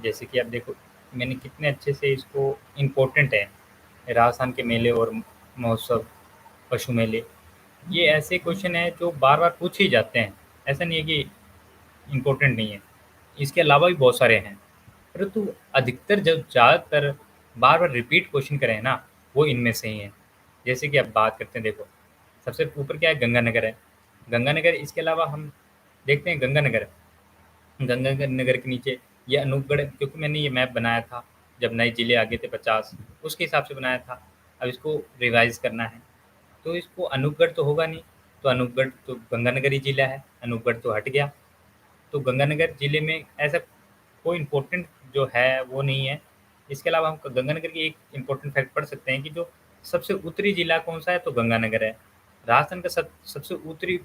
जैसे कि आप देखो, मैंने कितने अच्छे से इसको इम्पोर्टेंट है, राजस्थान के मेले और महोत्सव, पशु मेले, ये ऐसे क्वेश्चन हैं जो बार-बार पूछे ही जाते हैं। ऐसा नहीं है कि इम्पोर्टेंट नहीं है। इसके अलावा भी बहुत सारे हैं, परंतु अधिकतर जब ज़्यादातर बार-बार रिपीट क्वेश्चन करे हैं ना, वो इनमें से ही हैं। जैसे कि अब बात करते हैं, देखो, सबसे ऊपर क्या है, गंगानगर है। गंगानगर, इसके अलावा हम देखते हैं गंगानगर, गंगानगर के नीचे ये अनूपगढ़, क्योंकि मैंने ये मैप बनाया था जब नए ज़िले आ गए थे 50, उसके हिसाब से बनाया था। अब इसको रिवाइज़ करना है, तो इसको अनूपगढ़ तो होगा नहीं, तो अनूपगढ़ तो गंगानगर ही ज़िला है, अनूपगढ़ तो हट गया। तो गंगानगर ज़िले में ऐसा कोई इम्पोर्टेंट जो है वो नहीं है। इसके अलावा हम गंगानगर की एक इम्पोर्टेंट फैक्ट पढ़ सकते हैं कि जो सबसे उत्तरी ज़िला कौन-सा है, तो गंगानगर है। राजस्थान का सबसे उत्तरी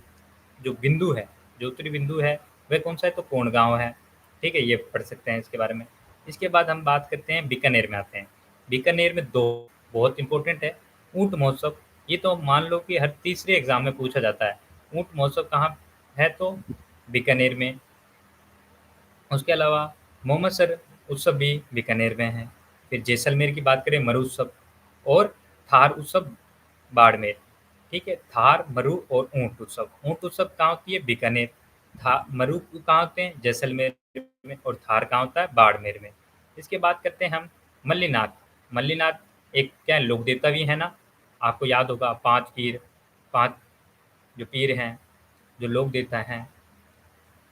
जो बिंदु है, जो उत्तरी बिंदु है, वह कौन-सा है, तो कोंडगाँव है। ठीक है? ये पढ़ सकते हैं इसके बारे में। इसके बाद हम बात करते हैं, बीकानेर में आते हैं। बीकानेर में 2 बहुत इम्पोर्टेंट है, ऊँट महोत्सव। ये तो मान लो कि हर तीसरे एग्ज़ाम में पूछा जाता है। ऊँट महोत्सव कहाँ है, तो बीकानेर में। उसके अलावा मोहम्मदसर उत्सव भी बीकानेर में है। फिर जैसलमेर की बात करें, मरु उत्सव, और थार उत्सव बाड़मेर। ठीक है? थार, मरु और ऊँट उत्सव। ऊँट उत्सव कहाँ होती है, बीकानेर। मरु कहाँ होते हैं, जैसलमेर में, और थार कहाँ होता है, बाड़मेर में। इसके बाद करते हैं हम मल्लीनाथ। मल्लीनाथ एक क्या है, लोक देवता भी है ना, आपको याद होगा, 5 पीर, 5 जो पीर हैं, जो लोक देवता हैं,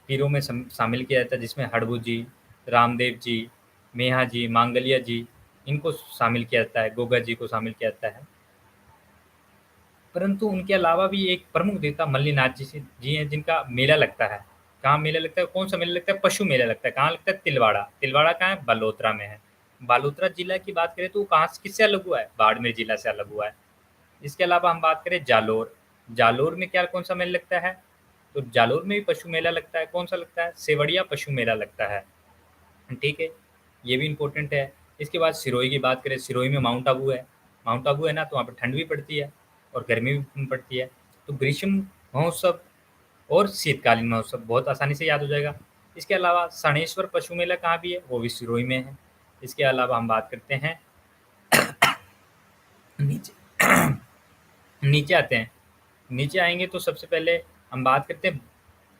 पीरों में शामिल किया जाता है, जिसमें हड़बू जी, रामदेव जी, मेहा जी, मांगलिया जी, इनको शामिल किया जाता है, गोगा जी को शामिल किया जाता है। परंतु उनके अलावा भी एक प्रमुख देवता मल्लीनाथ जी हैं, जिनका मेला लगता है। कहाँ मेला लगता है, कौन सा मेला लगता है, पशु मेला लगता है। कहाँ लगता है, तिलवाड़ा। तिलवाड़ा कहाँ है, बालोतरा में है। बालोतरा जिला की बात करें तो वो कहाँ से, किससे अलग हुआ है, बाड़मेर जिला से अलग हुआ है। इसके अलावा हम बात करें जालोर। जालोर में क्या, कौन सा मेला लगता है, तो जालोर में भी पशु मेला लगता है। कौन सा लगता है, सेवड़िया पशु मेला लगता है। ठीक है? ये भी इम्पोर्टेंट है। इसके बाद सिरोही की बात करें, सिरोही में माउंट आबू है। माउंट आबू है ना, तो वहाँ पे ठंड भी पड़ती है और गर्मी भी पड़ती है। तो ग्रीष्म महोत्सव और शीतकालीन महोत्सव बहुत आसानी से याद हो जाएगा। इसके अलावा सणेश्वर पशु मेला कहाँ भी है, वो भी सिरोही में है। इसके अलावा हम बात करते हैं नीचे नीचे आते हैं। नीचे आएँगे तो सबसे पहले हम बात करते हैं,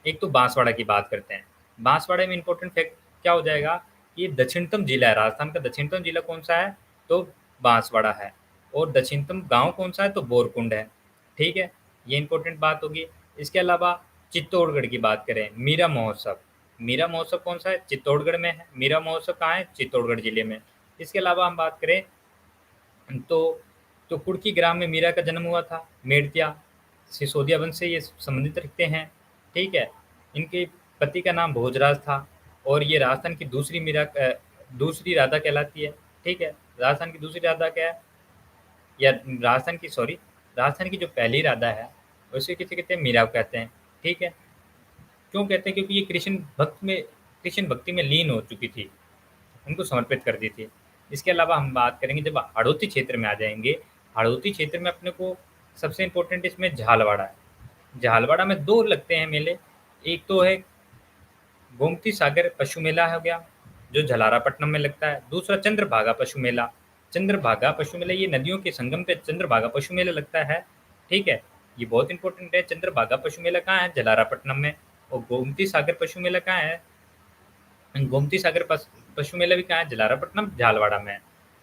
एक तो बाँसवाड़ा की बात करते हैं। बाँसवाड़ा में इम्पोर्टेंट फैक्ट क्या हो जाएगा, ये दक्षिणतम जिला है, राजस्थान का दक्षिणतम जिला कौन-सा है, तो बाँसवाड़ा है, और दक्षिणतम गाँव कौन-सा है, तो बोरकुंड है। ठीक है? ये इम्पोर्टेंट बात होगी। इसके अलावा चित्तौड़गढ़ की बात करें, मीरा महोत्सव। मीरा महोत्सव कौन-सा है, चित्तौड़गढ़ में है। मीरा महोत्सव कहाँ है, चित्तौड़गढ़ जिले में। इसके अलावा हम बात करें तो कुर्की ग्राम में मीरा का जन्म हुआ था। मेड़तिया सिसोदिया वंश से ये संबंधित रखते हैं। ठीक है? इनके पति का नाम भोजराज था, और ये राजस्थान की दूसरी राधा कहलाती है। ठीक है? राजस्थान की दूसरी राधा क्या है, या राजस्थान की जो पहली राधा है, उसे किसे कहते हैं, मीरा को कहते हैं। ठीक है? क्यों कहते हैं, क्योंकि ये कृष्ण भक्ति में लीन हो चुकी थी, उनको समर्पित कर दी थी। इसके अलावा हम बात करेंगे, जब हाड़ौती क्षेत्र में आ जाएँगे, हाड़ौती क्षेत्र में अपने को सबसे इम्पोर्टेंट इसमें झालवाड़ा है। झालवाड़ा में 2 लगते हैं मेले, एक तो है गोमती सागर पशु मेला हो गया, जो झलारापट्टनम में लगता है। दूसरा चंद्रभागा पशु मेला। चंद्रभागा पशु मेला, ये नदियों के संगम पे चंद्रभागा पशु मेला लगता है। ठीक है? ये बहुत इम्पोर्टेंट है। चंद्रभागा पशु मेला कहाँ है, झलारापट्टनम में, और गोमती सागर पशु मेला कहाँ है, गोमती सागर पशु मेला भी कहाँ है, जलारापट्टनम, झालवाड़ा में है।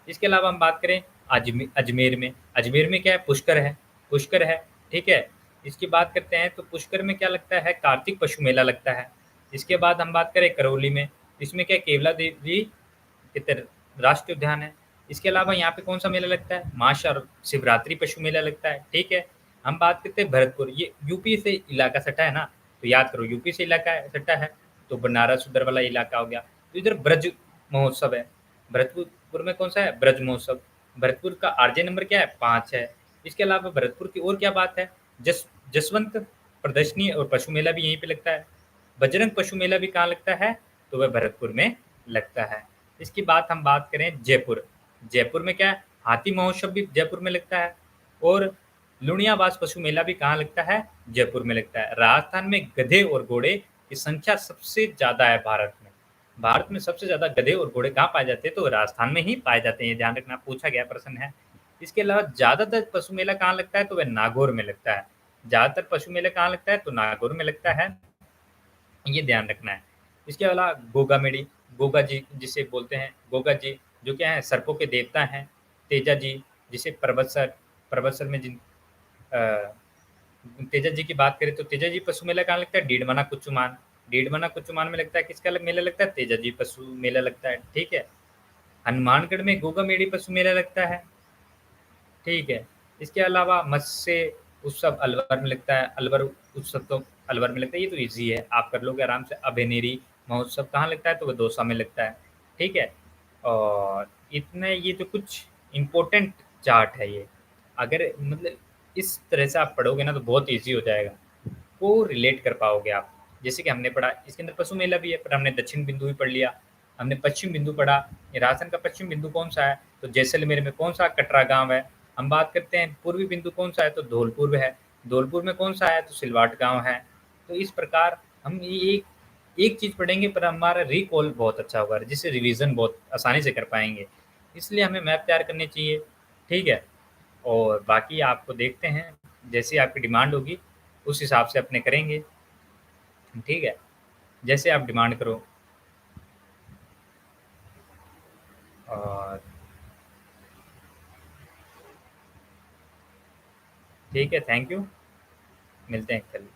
इसके अलावा हम बात करें अजमेर में। अजमेर में क्या है, पुष्कर है। पुष्कर है। ठीक है? इसकी बात करते हैं तो पुष्कर में क्या लगता है, कार्तिक पशु मेला लगता है। इसके बाद हम बात करें करौली में, इसमें क्या है, केवला देवी राष्ट्रीय उद्यान है। इसके अलावा यहाँ पे कौन सा मेला लगता है, महाशिवरात्रि पशु मेला लगता है। ठीक है? हम बात करते हैं भरतपुर, ये यूपी से इलाका सटा है ना, तो याद करो, यूपी से इलाका सटा है, तो बनारस उधर वाला इलाका हो गया। तो इधर ब्रज महोत्सव है। भरतपुर में कौन सा है, ब्रज महोत्सव। भरतपुर का आरजे नंबर क्या है, 5 है। इसके अलावा भरतपुर की और क्या बात है, जसवंत प्रदर्शनी और पशु मेला भी यहीं पे लगता है। बजरंग पशु मेला भी कहाँ लगता है, तो वह भरतपुर में लगता है। इसकी बात करें जयपुर। जयपुर में क्या है, हाथी महोत्सव भी जयपुर में लगता है, और लुणियावास पशु मेला भी कहाँ लगता है, जयपुर में लगता है। राजस्थान में गधे और घोड़े की संख्या सबसे ज़्यादा है भारत में। भारत में सबसे ज़्यादा गधे और घोड़े कहाँ पाए जाते हैं? तो राजस्थान में ही पाए जाते हैं, ये ध्यान रखना, पूछा गया प्रश्न है। इसके अलावा ज़्यादातर पशु मेला कहाँ लगता है? तो वह नागौर में लगता है। ज़्यादातर पशु मेला कहाँ लगता है? तो नागौर में लगता है, ये ध्यान रखना है। इसके अलावा गोगा मेडी, गोगा जी जिसे बोलते हैं, गोगा जी जो क्या है सर्पों के देवता हैं। तेजा जी जिसे पर्वतसर में अ, तेजा जी की बात करें तो तेजा जी पशु मेला कहाँ लगता है? डीडमना कुचुमान। डीडमना कुचुमान में लगता है, किसका मेला लगता है? तेजा जी पशु मेला लगता है, ठीक है। हनुमानगढ़ में गोगा मेडी पशु मेला लगता है, ठीक है। इसके अलावा मत्स्य उत्सव अलवर में लगता है, अलवर उत्सव तो अलवर में लगता है, ये तो ईज़ी है, आप कर लोगे आराम से। अभेनेरी महोत्सव कहाँ लगता है? तो वो दौसा में लगता है, ठीक है। और इतने ये तो कुछ इम्पोर्टेंट चार्ट है ये। अगर मतलब इस तरह से आप पढ़ोगे ना तो बहुत ईज़ी हो जाएगा, को रिलेट कर पाओगे आप। जैसे कि हमने पढ़ा इसके अंदर पशु मेला भी है, पर हमने दक्षिण बिंदु भी पढ़ लिया, हमने पश्चिम बिंदु पढ़ा। ये राजस्थान का पश्चिम बिंदु कौन सा है? तो जैसलमेर में कौन सा? कटरा गांव है। हम बात करते हैं पूर्वी बिंदु कौन सा है? तो धौलपुर है। धौलपुर में कौन सा है? तो सिलवाट गांव है। तो इस प्रकार हम ये एक चीज़ पढ़ेंगे पर हमारा रिकॉल बहुत अच्छा होगा, जिससे रिवीजन बहुत आसानी से कर पाएंगे। इसलिए हमें मैप तैयार करनी चाहिए, ठीक है। और बाकी आपको देखते हैं, जैसी आपकी डिमांड होगी उस हिसाब से अपने करेंगे, ठीक है, जैसे आप डिमांड करो। और ठीक है, थैंक यू, मिलते हैं कल।